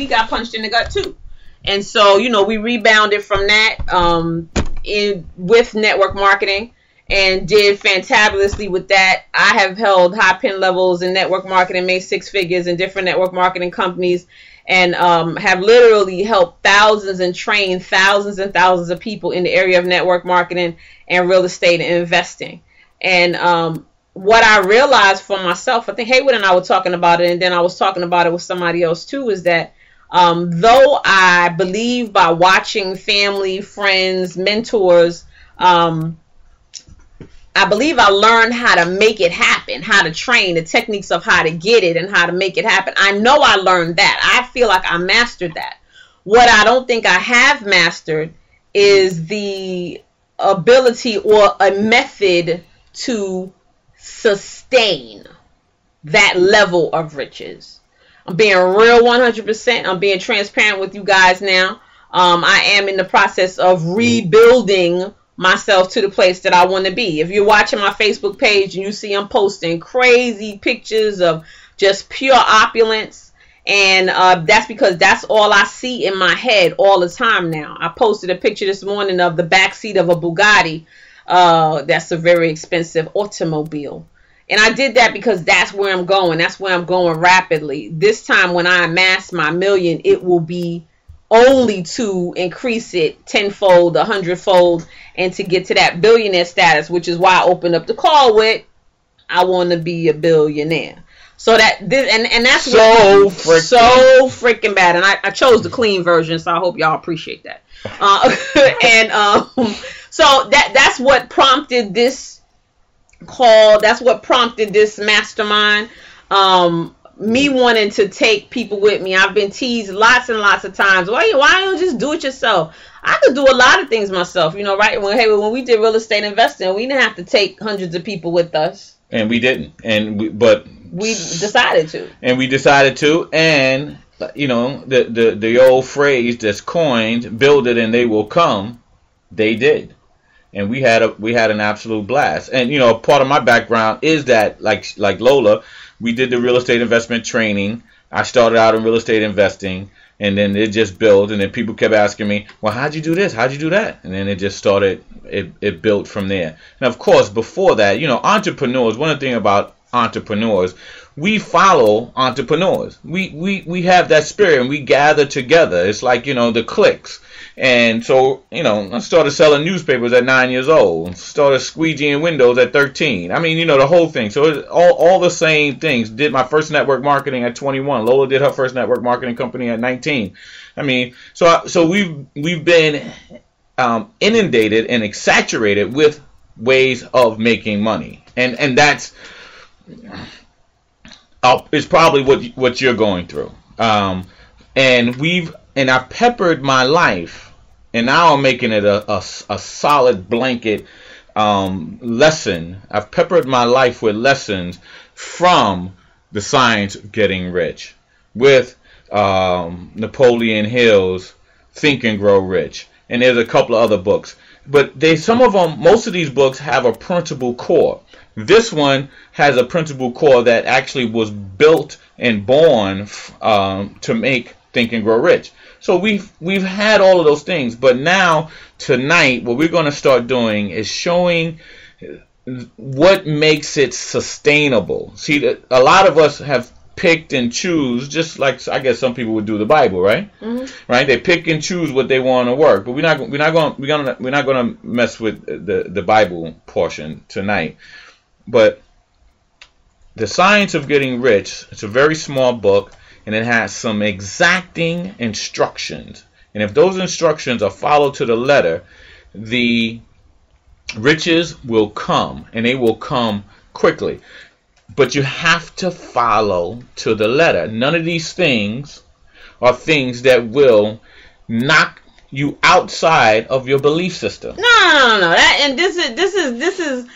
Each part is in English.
we got punched in the gut too. And so, you know, we rebounded from that with network marketing and did fantabulously with that. I have held high pin levels in network marketing, made 6 figures in different network marketing companies, and have literally helped thousands and trained thousands and thousands of people in the area of network marketing and real estate and investing. And what I realized for myself, I think Haywood and I were talking about it, and then I was talking about it with somebody else too, is that though I believe by watching family, friends, mentors, I believe I learned how to make it happen, how to train, the techniques of how to get it and how to make it happen. I know I learned that. I feel like I mastered that. What I don't think I have mastered is the ability or a method to sustain that level of riches. I'm being real 100%. I'm being transparent with you guys now. I am in the process of rebuilding myself to the place that I want to be. If you're watching my Facebook page and you see I'm posting crazy pictures of just pure opulence, and that's because that's all I see in my head all the time now. I posted a picture this morning of the backseat of a Bugatti. That's a very expensive automobile. And I did that because that's where I'm going. That's where I'm going rapidly. This time when I amass my million, it will be only to increase it tenfold, 100-fold, and to get to that billionaire status, which is why I opened up the call with, I want to be a billionaire. So that this and that's so freaking bad. And I chose the clean version, so I hope y'all appreciate that. So that's what prompted this call. That's what prompted this mastermind. Me wanting to take people with me. I've been teased lots and lots of times. Why don't you just do it yourself? I could do a lot of things myself, you know, right? When we did real estate investing, we didn't have to take hundreds of people with us. And we didn't. But we decided to. And we decided to. And, you know, the old phrase that's coined, build it and they will come, they did. And we had an absolute blast. And, you know, part of my background is that, like Lola, we did the real estate investment training. I started out in real estate investing, and then it just built. And then people kept asking me, well, how'd you do this? How'd you do that? And then it just started, it built from there. And of course, before that, you know, entrepreneurs, one thing about entrepreneurs, we follow entrepreneurs. We have that spirit and we gather together. It's like, you know, the cliques. And so, you know, I started selling newspapers at 9 years old. Started squeegeeing windows at 13. I mean, you know, the whole thing. So it's all the same things. Did my first network marketing at 21. Lola did her first network marketing company at 19. I mean, so we've been inundated and saturated with ways of making money. And that's is probably what you're going through. And I peppered my life, and now I'm making it a solid blanket lesson. I've peppered my life with lessons from The Science of Getting Rich, with Napoleon Hill's Think and Grow Rich, and there's a couple of other books. But most of these books have a principal core. This one has a principal core that actually was built and born to make Think and Grow Rich. So we've had all of those things, but now tonight what we're going to start doing is showing what makes it sustainable. See, a lot of us have picked and choose, just like I guess some people would do the Bible, right? Mm-hmm. Right? They pick and choose what they want to work, but we're not going to mess with the Bible portion tonight. But The Science of Getting Rich, it's a very small book. And it has some exacting instructions. And if those instructions are followed to the letter, the riches will come. And they will come quickly. But you have to follow to the letter. None of these things are things that will knock you outside of your belief system. No. This is.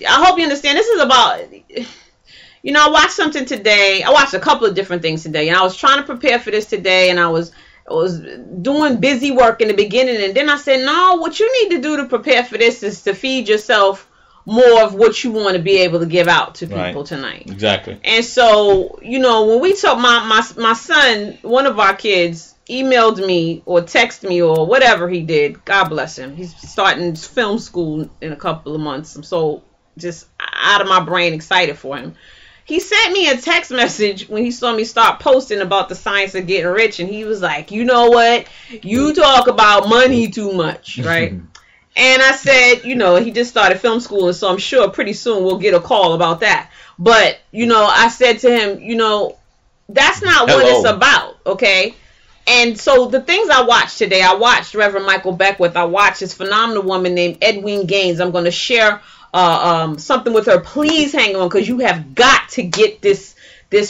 I hope you understand. This is about. You know, I watched something today. I watched a couple of different things today, and I was trying to prepare for this today, and I was doing busy work in the beginning, and then I said, no, what you need to do to prepare for this is to feed yourself more of what you want to be able to give out to people tonight. Exactly. And so, you know, when we talk, my son, one of our kids, emailed me or texted me or whatever he did. God bless him. He's starting film school in a couple of months. I'm so just out of my brain excited for him. He sent me a text message when he saw me start posting about the science of getting rich, and he was like, you know what? You talk about money too much, right? And I said, you know, he just started film school, and so I'm sure pretty soon we'll get a call about that. But, you know, I said to him, you know, that's not what it's about, okay? And so the things I watched today, I watched Reverend Michael Beckwith. I watched this phenomenal woman named Edwene Gaines. I'm going to share something with her. Please hang on, because you have got to get this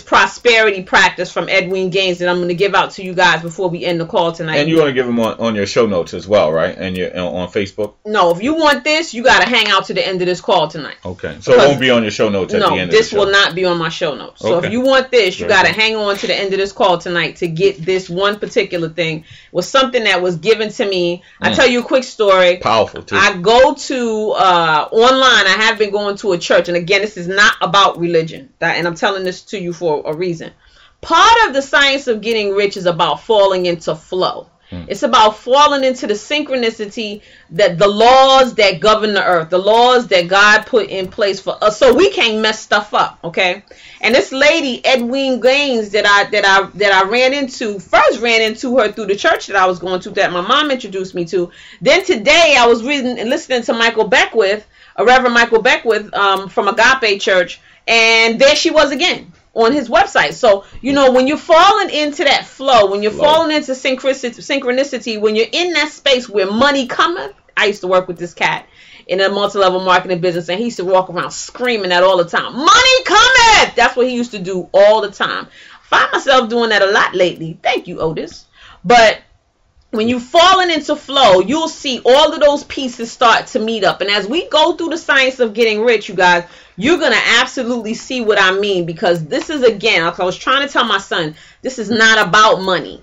prosperity practice from Edwene Gaines that I'm going to give out to you guys before we end the call tonight. And you're going to give them on your show notes as well, right? And on Facebook? No, if you want this, you got to hang out to the end of this call tonight. Okay. So it won't be on your show notes at the end of the show? No, this will not be on my show notes. So if you want this, you got to hang on to the end of this call tonight to get this one particular thing. It was something that was given to me. I'll tell you a quick story. Powerful, too. I go to online. I have been going to a church. And again, this is not about religion. And I'm telling this to you for a reason. Part of the science of getting rich is about falling into flow. It's about falling into the synchronicity, that the laws that govern the earth, the laws that God put in place for us, so we can't mess stuff up. Okay. And this lady, Edwene Gaines, that I ran into her through the church that I was going to, that my mom introduced me to. Then today I was reading and listening to Michael Beckwith, Reverend Michael Beckwith, from Agape Church, and there she was again on his website. So, you know, when you're falling into that flow, when you're falling into synchronicity, when you're in that space where money cometh. I used to work with this cat in a multi-level marketing business, and he used to walk around screaming that all the time. Money cometh! That's what he used to do all the time. I find myself doing that a lot lately. Thank you, Otis. But when you're falling into flow, you'll see all of those pieces start to meet up. And as we go through the science of getting rich, you guys, you're going to absolutely see what I mean. Because this is, again, I was trying to tell my son, this is not about money.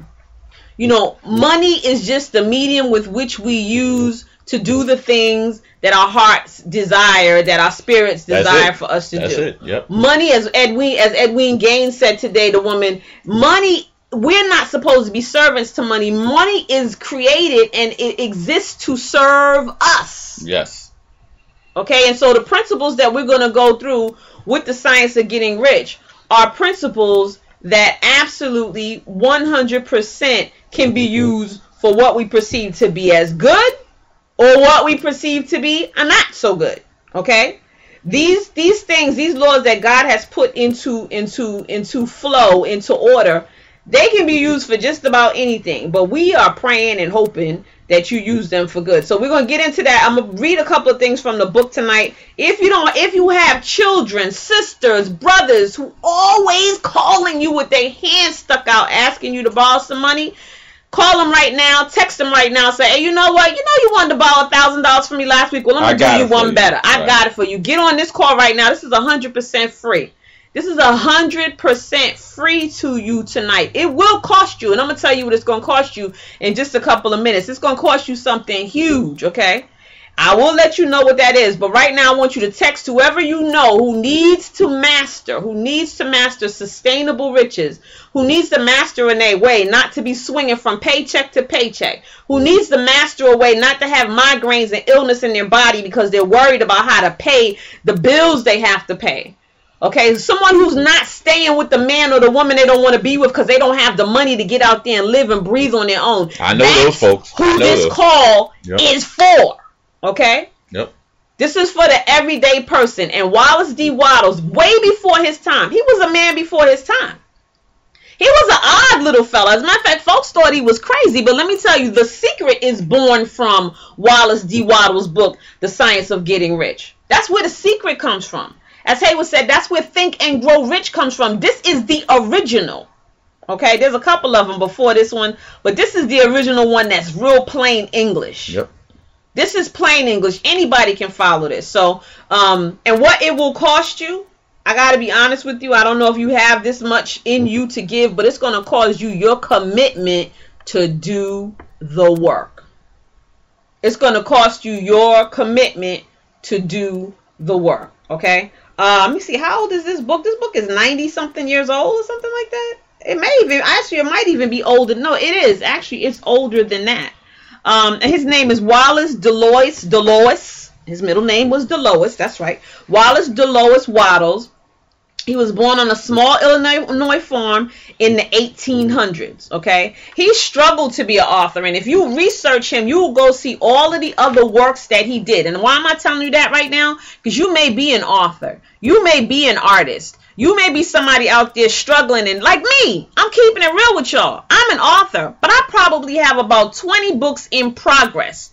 You know, money is just the medium with which we use to do the things that our hearts desire, that our spirits desire for us to do. That's it. Yep. Money, as Edwene Gaines said today, the woman, money, we're not supposed to be servants to money. Money is created and it exists to serve us. Yes. Okay, and so the principles that we're going to go through with the science of getting rich are principles that absolutely 100% can be used for what we perceive to be as good or what we perceive to be not so good. Okay? These things, these laws that God has put into flow, into order, they can be used for just about anything, but we are praying and hoping that you use them for good. So we're going to get into that. I'm going to read a couple of things from the book tonight. If you have children, sisters, brothers who always calling you with their hands stuck out, asking you to borrow some money, call them right now, text them right now, say, hey, you know what? You wanted to borrow $1,000 from me last week. Well, I'm going to do you one better. I got it for you. Get on this call right now. This is 100% free. This is 100% free to you tonight. It will cost you, and I'm going to tell you what it's going to cost you in just a couple of minutes. It's going to cost you something huge, okay? I will let you know what that is, but right now I want you to text whoever you know who needs to master sustainable riches, who needs to master in a way not to be swinging from paycheck to paycheck, who needs to master a way not to have migraines and illness in their body because they're worried about how to pay the bills they have to pay. Okay, someone who's not staying with the man or the woman they don't want to be with because they don't have the money to get out there and live and breathe on their own. I know those folks. Who this call is for. Okay? Yep. This is for the everyday person. And Wallace D. Wattles, way before his time, he was a man before his time. He was an odd little fella. As a matter of fact, folks thought he was crazy. But let me tell you, the secret is born from Wallace D. Wattles' book, The Science of Getting Rich. That's where the secret comes from. As Haywood said, that's where Think and Grow Rich comes from. This is the original. Okay, there's a couple of them before this one, but this is the original one that's real plain English. Yep. This is plain English. Anybody can follow this. So, and what it will cost you, I got to be honest with you. I don't know if you have this much in you to give, but it's going to cost you your commitment to do the work. It's going to cost you your commitment to do the work. Okay. Let me see. How old is this book? This book is 90 something years old or something like that. It may even, actually, it might even be older. No, it is. Actually, it's older than that. And his name is Wallace Delois. His middle name was Delois. That's right. Wallace Delois Waddles. He was born on a small Illinois farm in the 1800s, okay? He struggled to be an author, and if you research him, you will go see all of the other works that he did. And why am I telling you that right now? Because you may be an author. You may be an artist. You may be somebody out there struggling, and like me, I'm keeping it real with y'all. I'm an author, but I probably have about 20 books in progress,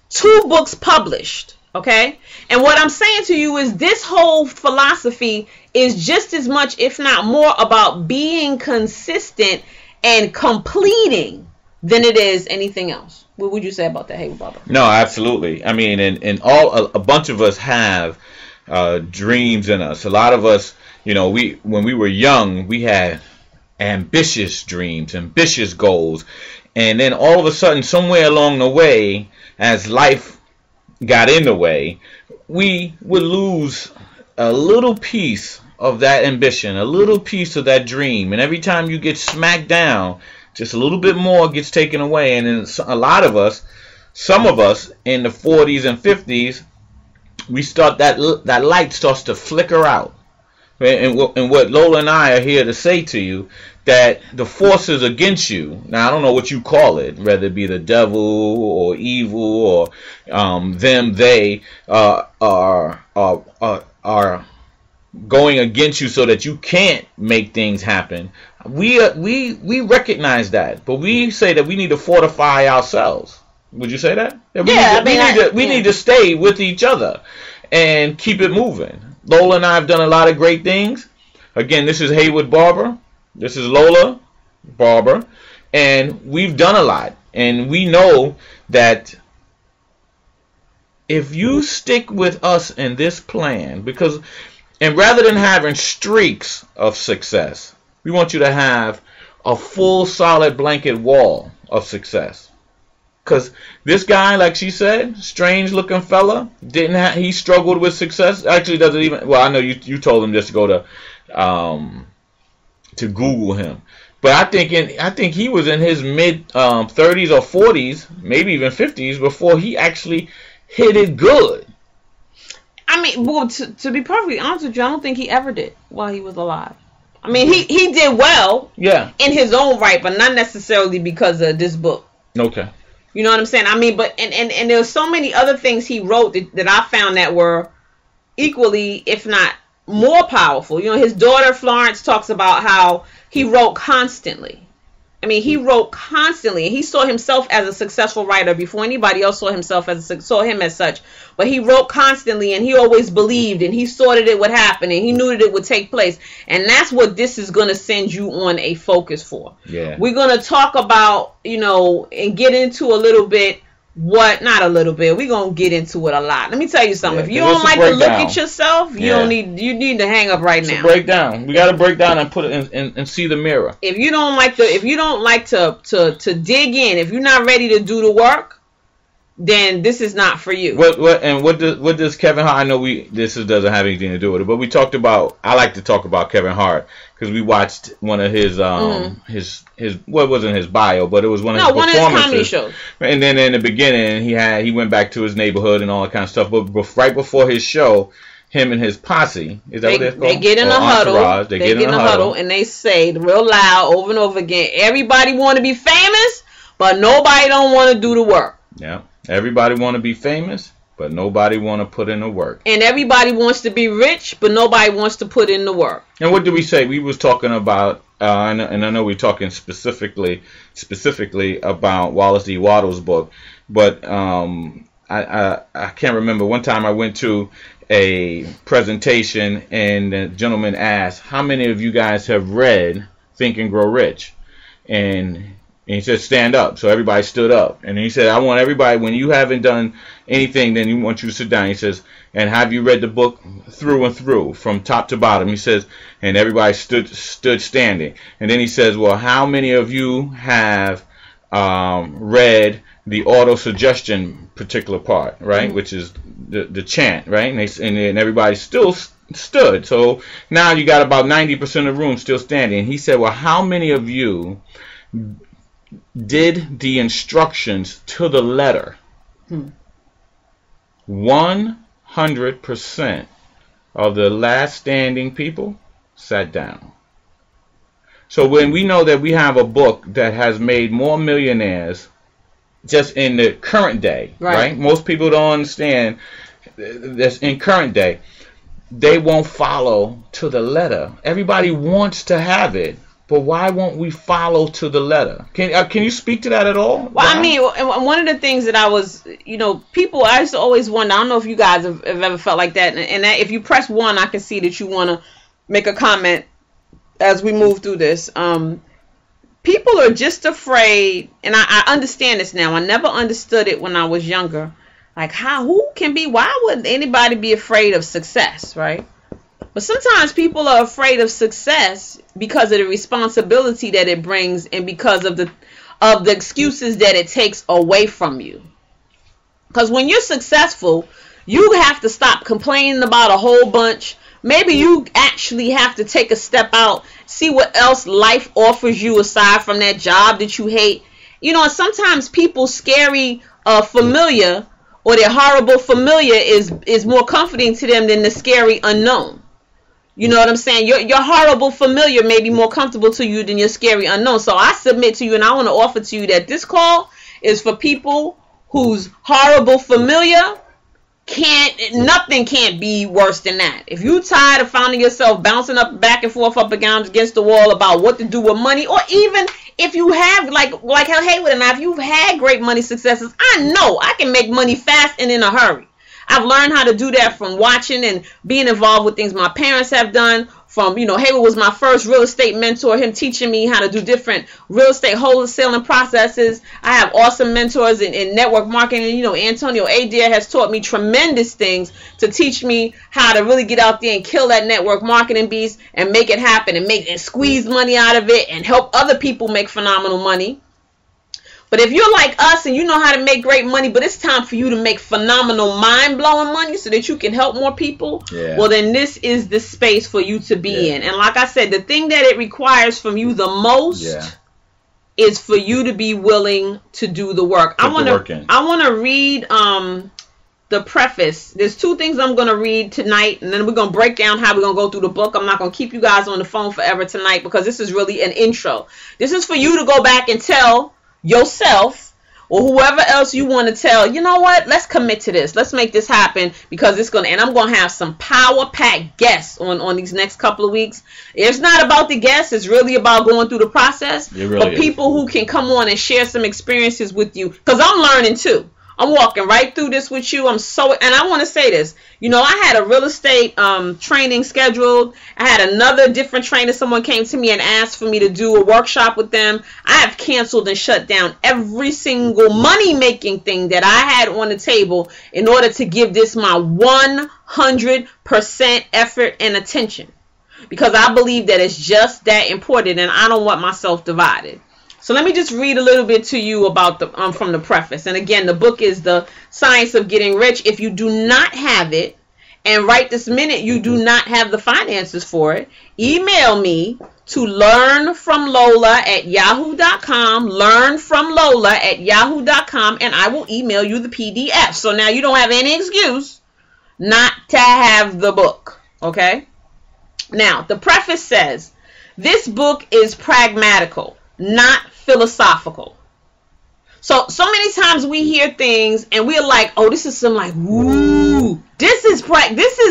2 books published, okay? And what I'm saying to you is this whole philosophy is just as much, if not more, about being consistent and completing than it is anything else. What would you say about that, Haywood Barber? No, absolutely. I mean, and a bunch of us have dreams in us. A lot of us, you know, when we were young, we had ambitious dreams, ambitious goals. And then all of a sudden, somewhere along the way, as life got in the way, we would lose a little piece of that ambition, a little piece of that dream. And every time you get smacked down, just a little bit more gets taken away. And then a lot of us, some of us in the 40s and 50s, we start that light starts to flicker out. And what Lola and I are here to say to you, that the forces against you, now I don't know what you call it, whether it be the devil or evil or them, they are going against you so that you can't make things happen. We recognize that, but we say that we need to fortify ourselves. Would you say that? We need to stay with each other and keep it moving. Lola and I have done a lot of great things. Again, this is Haywood Barber. This is Lola Barber. And we've done a lot. And we know that if you stick with us in this plan, and rather than having streaks of success, we want you to have a full solid blanket wall of success. Because this guy, like she said, strange looking fella, he struggled with success. Actually doesn't even, well, I know you told him just to go to Google him. But I think he was in his mid 30s or 40s, maybe even 50s, before he actually hit it good. I mean, well, to be perfectly honest with you, I don't think he ever did while he was alive. I mean, he did well, in his own right, but not necessarily because of this book. Okay. You know what I'm saying? I mean, but and there's so many other things he wrote that I found that were equally, if not more powerful. You know, his daughter Florence talks about how he wrote constantly. I mean, he wrote constantly, and he saw himself as a successful writer before anybody else saw him as such. But he wrote constantly, and he always believed, and he saw that it would happen, and he knew that it would take place. And that's what this is going to send you on a focus for. Yeah. We're going to talk about, you know, and get into a little bit. Not a little bit. We're going to get into it a lot. Let me tell you something. If you don't like to look at yourself, you need to hang up right now. Break down. We got to break down and put it in and see the mirror. If you don't like to dig in, if you're not ready to do the work, then this is not for you. What does Kevin Hart? I know doesn't have anything to do with it, but we talked about. I like to talk about Kevin Hart because we watched one of his what wasn't his bio, but it was one of his performances. One of his comedy shows. And then in the beginning, he went back to his neighborhood and all that kind of stuff. But right before his show, him and his posse, is that what they're called? They get in a huddle. They get in a huddle and they say real loud over and over again, everybody want to be famous, but nobody don't want to do the work. Yeah. Everybody want to be famous, but nobody want to put in the work. And everybody wants to be rich, but nobody wants to put in the work. And what did we say? We was talking about, and I know we're talking specifically about Wallace D. Waddles' book, but I can't remember. One time I went to a presentation, and the gentleman asked, how many of you guys have read Think and Grow Rich? And he said, stand up. So everybody stood up. And he said, I want everybody, when you haven't done anything, then you want you to sit down. He says, and have you read the book through and through, from top to bottom? He says, and everybody stood standing. And then he says, well, how many of you have read the auto suggestion particular part, right, which is the chant, right, and everybody still stood. So now you got about 90% of the room still standing. And he said, well, how many of you did the instructions to the letter? 100% of the last standing people sat down. So when we know that we have a book that has made more millionaires just in the current day, right? Most people don't understand this in current day. They won't follow to the letter. Everybody wants to have it, but why won't we follow to the letter? Can you speak to that at all? Well, I mean, one of the things that I was, people, I used to always wonder, I don't know if you guys have ever felt like that, and that if you press 1, I can see that you want to make a comment as we move through this. People are just afraid, and I understand this now. I never understood it when I was younger. Like, why would anybody be afraid of success, right? But sometimes people are afraid of success because of the responsibility that it brings and because of the excuses that it takes away from you. Because when you're successful, you have to stop complaining about a whole bunch. Maybe you actually have to take a step out, see what else life offers you aside from that job that you hate. Sometimes people's scary familiar or their horrible familiar is more comforting to them than the scary unknown. You know what I'm saying? Your horrible familiar may be more comfortable to you than your scary unknown. So I submit to you, and I want to offer to you that this call is for people whose horrible familiar nothing can't be worse than that. If you tired of finding yourself bouncing up back and forth up against the wall about what to do with money, or even if you have like Haywood and I, if you've had great money successes, I know I can make money fast and in a hurry. I've learned how to do that from watching and being involved with things my parents have done. From, Haywood was my first real estate mentor, him teaching me how to do different real estate wholesaling processes. I have awesome mentors in network marketing. Antonio Adair has taught me tremendous things to teach me how to really get out there and kill that network marketing beast and make it happen and squeeze money out of it and help other people make phenomenal money. But if you're like us and you know how to make great money, but it's time for you to make phenomenal, mind-blowing money so that you can help more people, well, then this is the space for you to be in. And like I said, the thing that it requires from you the most is for you to be willing to do the work. I want to read the preface. There's 2 things I'm going to read tonight, and then we're going to break down how we're going to go through the book. I'm not going to keep you guys on the phone forever tonight because this is really an intro. This is for you to go back and tell yourself or whoever else you want to tell, you know what, let's commit to this, let's make this happen, because it's gonna, and I'm gonna have some power-packed guests on these next couple of weeks. It's not about the guests, it's really about going through the process. But people who can come on and share some experiences with you, because I'm learning too. I'm walking right through this with you. And I want to say this, I had a real estate training scheduled. I had another different trainer. Someone came to me and asked for me to do a workshop with them. I have canceled and shut down every single money-making thing that I had on the table in order to give this my 100% effort and attention, because I believe that it's just that important, and I don't want myself divided. So let me just read a little bit to you about from the preface. And again, the book is The Science of Getting Rich. If you do not have it, and right this minute you do not have the finances for it, email me to learnfromlola@yahoo.com, learnfromlola@yahoo.com, and I will email you the PDF. So now you don't have any excuse not to have the book, okay? Now, the preface says, this book is pragmatical, not philosophical. So many times we hear things and we're like, oh, this is some like, woo, this is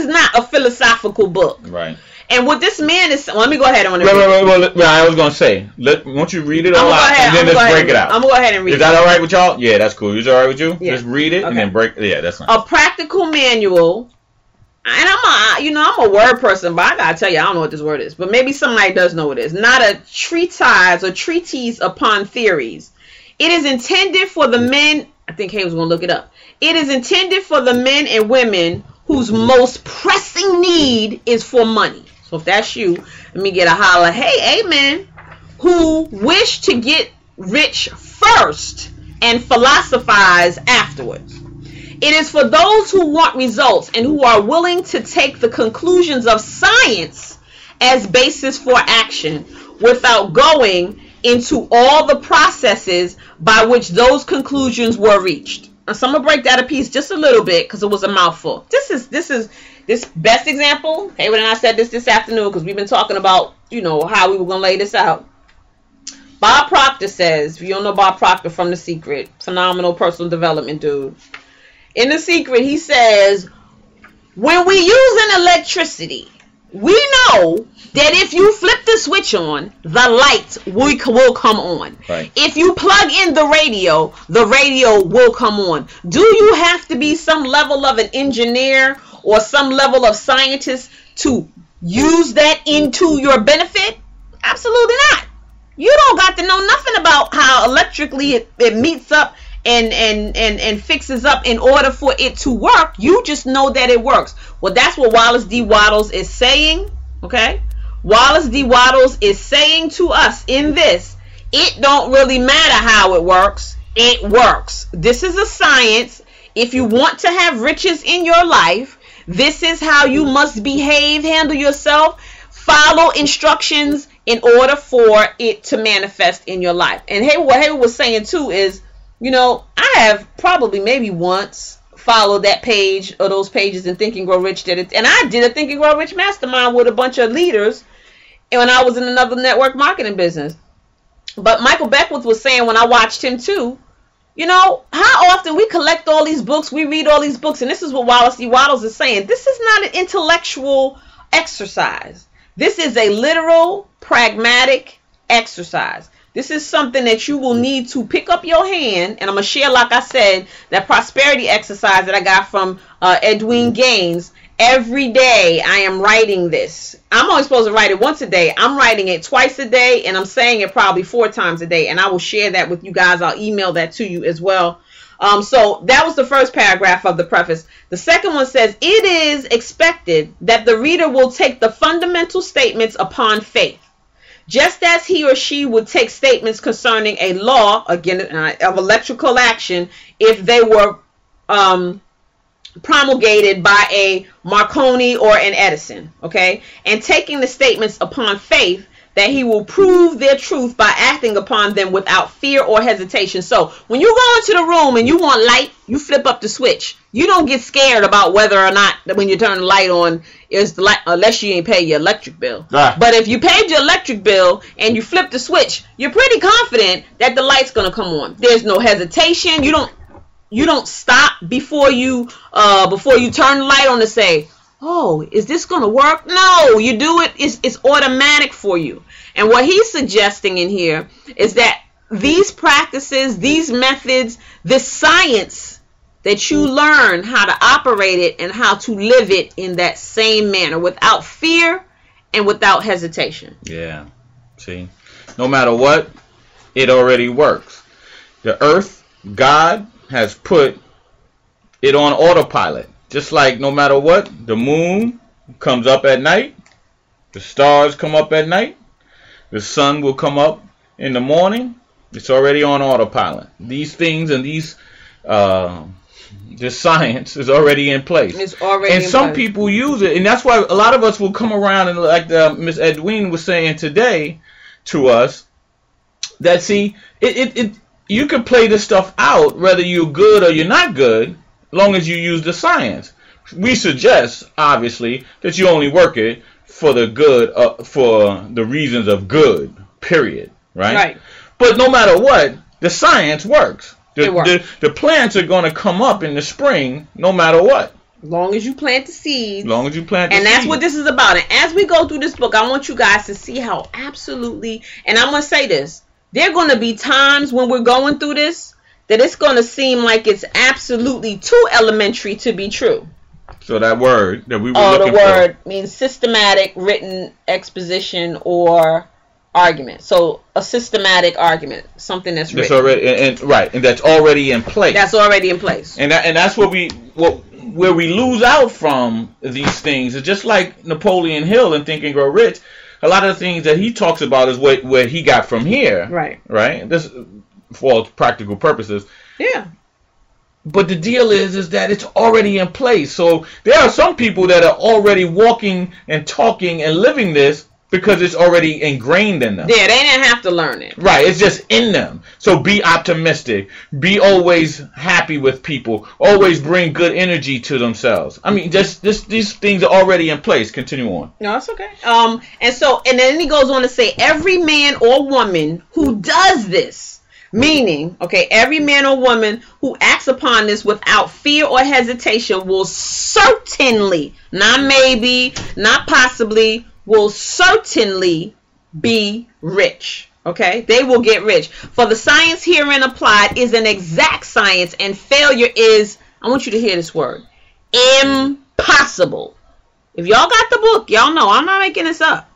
not a philosophical book. Right. And what this man is, let me go ahead and wait, I was going to say, won't you read it all out and then let's break it out. I'm going to go ahead and read it. Is that all right with y'all? Yeah, that's cool. Is it all right with you? Yeah. Just read it and then break. Yeah, that's nice. A practical manual. And I'm a word person, but I gotta tell you, I don't know what this word is. But maybe somebody does know what it is. Not a treatise upon theories. It is intended for the men. I think Hay was gonna look it up. It is intended for the men and women whose most pressing need is for money. So if that's you, let me get a holler. Hey, amen. Who wish to get rich first and philosophize afterwards. It is for those who want results and who are willing to take the conclusions of science as basis for action without going into all the processes by which those conclusions were reached. So I'm gonna break that a piece just a little bit because it was a mouthful. This best example. Haywood and I said this afternoon because we've been talking about, how we were gonna lay this out. Bob Proctor says, if you don't know Bob Proctor from The Secret, phenomenal personal development dude. In The Secret, he says, when we using electricity, we know that if you flip the switch on, the light will come on. Right. If you plug in the radio will come on. Do you have to be some level of an engineer or some level of scientist to use that into your benefit? Absolutely not. You don't got to know nothing about how electrically it meets up and fixes up in order for it to work. You just know that it works. Well, that's what Wallace D. Wattles is saying. Okay, Wallace D. Wattles is saying to us in this, it don't really matter how it works. It works. This is a science. If you want to have riches in your life, this is how you must behave, handle yourself, follow instructions in order for it to manifest in your life. And what Haywood was saying too is, I have probably maybe once followed that page or those pages in Think and Grow Rich. And I did a Think and Grow Rich mastermind with a bunch of leaders when I was in another network marketing business. But Michael Beckwith was saying when I watched him too, how often we collect all these books, we read all these books, and this is what Wallace D. Wattles is saying. This is not an intellectual exercise. This is a literal, pragmatic exercise. This is something that you will need to pick up your hand, and I'm going to share, like I said, that prosperity exercise that I got from Edwin Gaines. Every day I am writing this. I'm only supposed to write it once a day. I'm writing it twice a day, and I'm saying it probably 4 times a day, and I will share that with you guys. I'll email that to you as well. So that was the first paragraph of the preface. The second one says, it is expected that the reader will take the fundamental statements upon faith, just as he or she would take statements concerning a law, again, of electrical action, if they were promulgated by a Marconi or an Edison, okay? And taking the statements upon faith that he will prove their truth by acting upon them without fear or hesitation. So when you go into the room and you want light, you flip up the switch. You don't get scared about whether or not when you turn the light on is the light, unless you ain't pay your electric bill. Right. But if you paid your electric bill and you flip the switch, you're pretty confident that the light's gonna come on. There's no hesitation. You don't stop before you turn the light on to say, oh, is this going to work? No, you do it. It's automatic for you. And what he's suggesting in here is that these practices, these methods, this science that you learn how to operate it and how to live it in that same manner without fear and without hesitation. Yeah. See, no matter what, it already works. The earth, God has put it on autopilot. Just like no matter what, the moon comes up at night, the stars come up at night, the sun will come up in the morning. It's already on autopilot. These things and this science is already in place. It's already and in some place. people use it, and that's why a lot of us will come around and, like Miss Edwin was saying today to us, that see, you can play this stuff out whether you're good or you're not good, long as you use the science. We suggest, obviously, that you only work it for the good, for the reasons of good, period. Right? Right. But no matter what, the science works. It works. The plants are going to come up in the spring no matter what. Long as you plant the seeds. Long as you plant the And seeds. that's what this is about. And as we go through this book, I want you guys to see how absolutely, and I'm going to say this, there are going to be times when we're going through this that it's going to seem like it's absolutely too elementary to be true. So that word that we were looking the word means systematic written exposition or argument. So a systematic argument, something that's written. already and that's already in place. That's already in place. And that's where we lose out from these things. It's just like Napoleon Hill in Think and Grow Rich. A lot of the things that he talks about is where he got from here. Right. Right. for all practical purposes. Yeah. But the deal is that it's already in place. So there are some people that are already walking and talking and living this because it's already ingrained in them. Yeah, they didn't have to learn it. Right, it's just in them. So be optimistic. Be always happy with people. Always bring good energy to themselves. I mean, these things are already in place. Continue on. No, it's okay. And then he goes on to say, every man or woman who does this, meaning, okay, every man or woman who acts upon this without fear or hesitation will certainly, not maybe, not possibly, will certainly be rich. Okay, they will get rich. For the science herein applied is an exact science, and failure is, I want you to hear this word, impossible. If y'all got the book, y'all know I'm not making this up.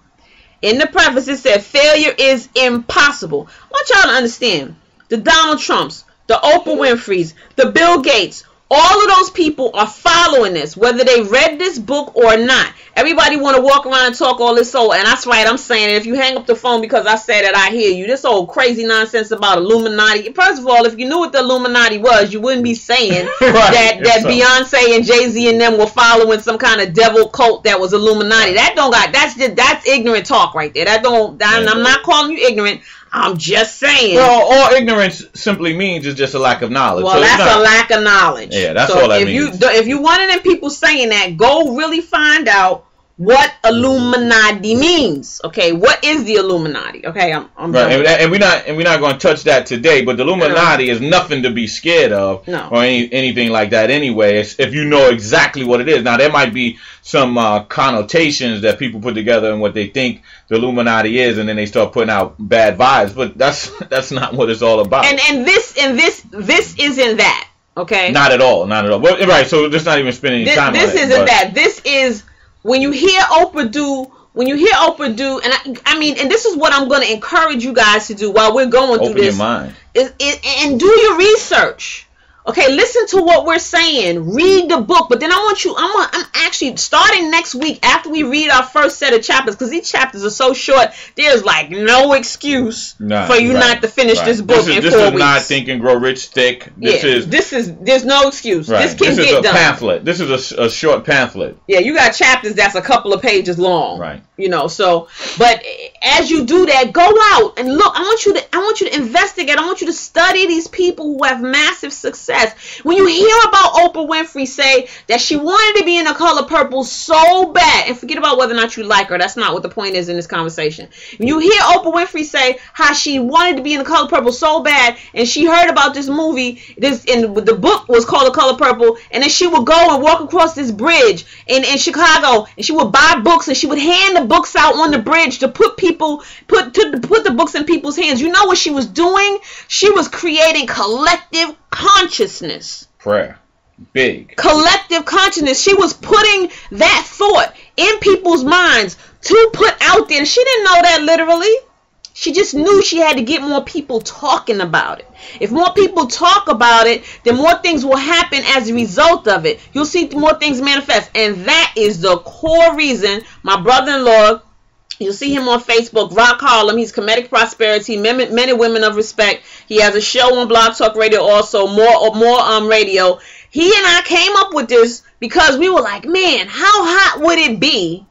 In the preface, it said failure is impossible. I want y'all to understand, the Donald Trumps, the Oprah Winfreys, the Bill Gates, all of those people are following this, whether they read this book or not. Everybody want to walk around and talk all this and that's right, I'm saying it. If you hang up the phone because I said it, I hear you. This old crazy nonsense about Illuminati. First of all, if you knew what the Illuminati was, you wouldn't be saying right, that Beyonce and Jay-Z and them were following some kind of devil cult that was Illuminati. That's ignorant talk right there. I'm not calling you ignorant. I'm just saying. Well, all ignorance simply means is just a lack of knowledge. Well, so that's a lack of knowledge. Yeah, that's all that means. If you one of them people saying that, go really find out what Illuminati means. Okay, what is the Illuminati? Okay, I'm right, and we're not going to touch that today. But the Illuminati is nothing to be scared of, or anything like that. Anyway, if you know exactly what it is. Now there might be some connotations that people put together and what they think the Illuminati is, and then they start putting out bad vibes. But that's not what it's all about. And this isn't that. Okay. Not at all. Well, right. So just not even spending any time on it. This isn't that. This is. When you hear Oprah do, and I mean, and this is what I'm going to encourage you guys to do while we're going through this. Open your mind. And do your research. Okay, listen to what we're saying. Read the book. But then I'm actually starting next week after we read our first set of chapters, because these chapters are so short, there's like no excuse for you not to finish this book in 4 weeks. This is not Think and Grow Rich thick. There's no excuse. Right. This can get done. This is a pamphlet. This is a short pamphlet. Yeah, you got chapters that's a couple of pages long. Right. But as you do that, go out and look. I want you to investigate. I want you to study these people who have massive success. When you hear about Oprah Winfrey say that she wanted to be in The Color Purple so bad, and forget about whether or not you like her, that's not what the point is in this conversation. When you hear Oprah Winfrey say how she wanted to be in The Color Purple so bad, and she heard about this movie, and the book was called The Color Purple, and then she would go and walk across this bridge in Chicago, and she would buy books, and she would hand the books out on the bridge to put the books in people's hands. You know what she was doing? She was creating collective consciousness. Prayer. Big. Collective consciousness. She was putting that thought in people's minds to put out there. She didn't know that literally. She just knew she had to get more people talking about it. If more people talk about it, then more things will happen as a result of it. You'll see more things manifest. And that is the core reason my brother-in-law, you'll see him on Facebook, Rock Harlem. He's Comedic Prosperity, men and women of respect. He has a show on Blog Talk Radio also, more radio. He and I came up with this because we were like, man, how hot would it be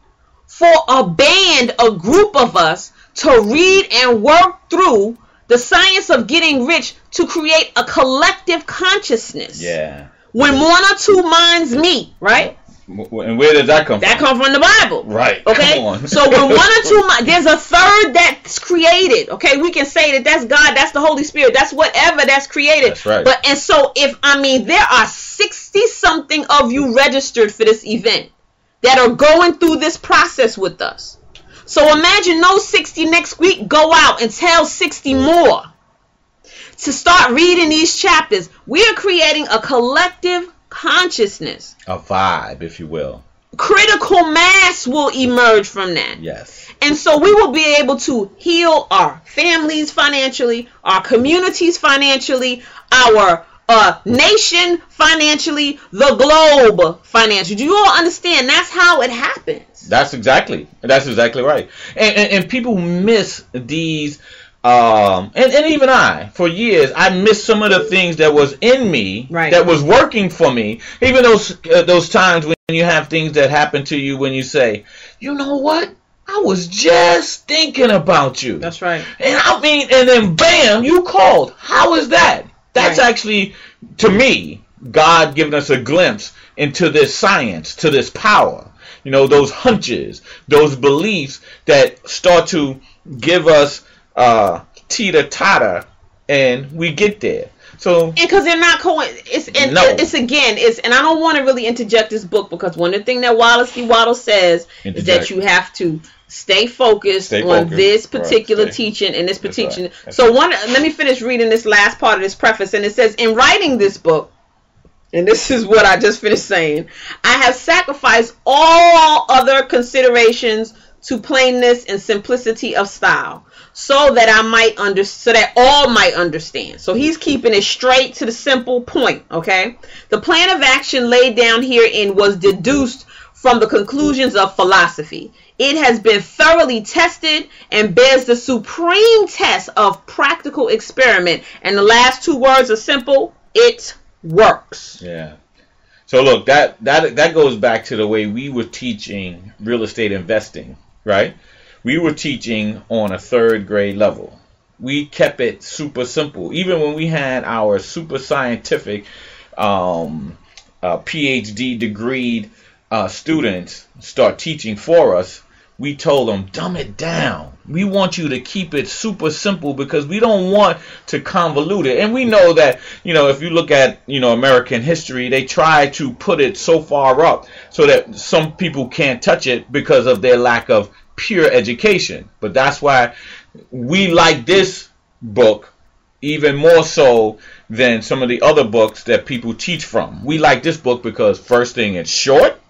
for a group of us to read and work through the science of getting rich to create a collective consciousness? Yeah. When one or two minds meet, right? And where does that come from? That comes from the Bible. Right. Okay. Come on. So when one or two, there's a third that's created. Okay. We can say that that's God, that's the Holy Spirit, that's whatever that's created. That's right. And so there are 60 something of you registered for this event that are going through this process with us. So imagine those 60 next week go out and tell 60 more to start reading these chapters. We are creating a collective consciousness. A vibe, if you will. Critical mass will emerge from that. Yes. And so we will be able to heal our families financially, our communities financially, our nation financially, the globe financially. Do you all understand? That's how it happens. That's exactly right. And people miss these And even I, for years, I missed some of the things that was in me, that was working for me. Even those times when you have things that happen to you when you say, you know what? I was just thinking about you. That's right. And I mean, and then bam, you called. How is that? That's actually, to me, God giving us a glimpse into this science, to this power. You know, those hunches, those beliefs that start to give us teeter-totter, and we get there. So, because they're not and I don't want to really interject this book, because one of the things that Wallace D. Waddle says is that you have to stay focused on this particular teaching and this particular. So let me finish reading this last part of this preface, and it says, in writing this book, and this is what I just finished saying, I have sacrificed all other considerations to plainness and simplicity of style, so that all might understand. So he's keeping it straight to the simple point, okay? The plan of action laid down herein was deduced from the conclusions of philosophy. It has been thoroughly tested and bears the supreme test of practical experiment. And the last two words are simple: it works. Yeah. So look, that goes back to the way we were teaching real estate investing, right? We were teaching on a 3rd grade level. We kept it super simple. Even when we had our super scientific PhD degreed students start teaching for us, we told them, dumb it down. We want you to keep it super simple, because we don't want to convolute it. And we know that, if you look at, American history, they try to put it so far up so that some people can't touch it because of their lack of pure education. But that's why we like this book even more so than some of the other books that people teach from. We like this book because, first thing, it's short